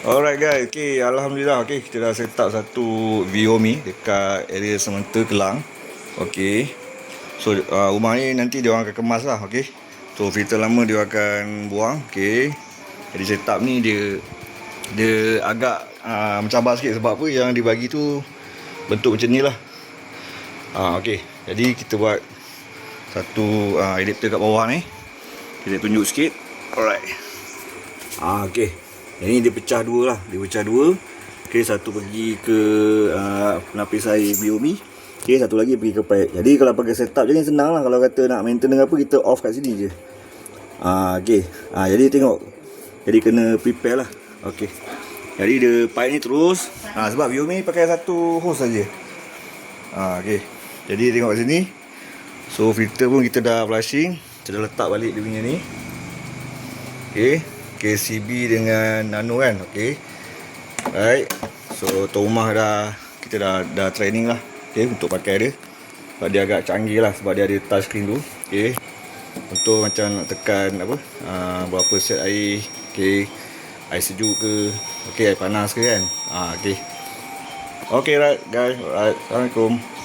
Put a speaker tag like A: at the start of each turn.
A: Alright guys, okay, Alhamdulillah, okay, kita dah set up satu Viomi dekat area Sementa Kelang. Okay, so rumah ni nanti dia orang akan kemas lah, okay. So filter lama dia akan buang, okay. Jadi set up ni dia agak mencabar sikit sebab apa yang dibagi tu bentuk macam ni lah. Okay, jadi kita buat satu adapter kat bawah ni. Kita tunjuk sikit. Alright. Okay, ini dia pecah dua lah. Dia pecah dua. Okay, satu pergi ke penapis air Viomi. Okay, satu lagi pergi ke pipe. Jadi kalau pakai setup je ni senang lah. Kalau kata nak maintenance apa, kita off kat sini je. Okay, jadi tengok. Jadi kena prepare lah. Okay, jadi dia pipe ni terus. Sebab Viomi pakai satu hose saja. Okay, jadi tengok kat sini. So filter pun kita dah flushing. Kita dah letak balik dia punya ni. Okay, KCB dengan nano kan. Okay, right. So rumah kita dah training lah. Okay, untuk pakai dia. Sebab dia agak canggih lah. Sebab dia ada touch screen tu. Okay, untuk macam nak tekan apa, berapa set air. Okay, air sejuk ke, okay, air panas ke kan. Okay, right guys. Alright, Assalamualaikum.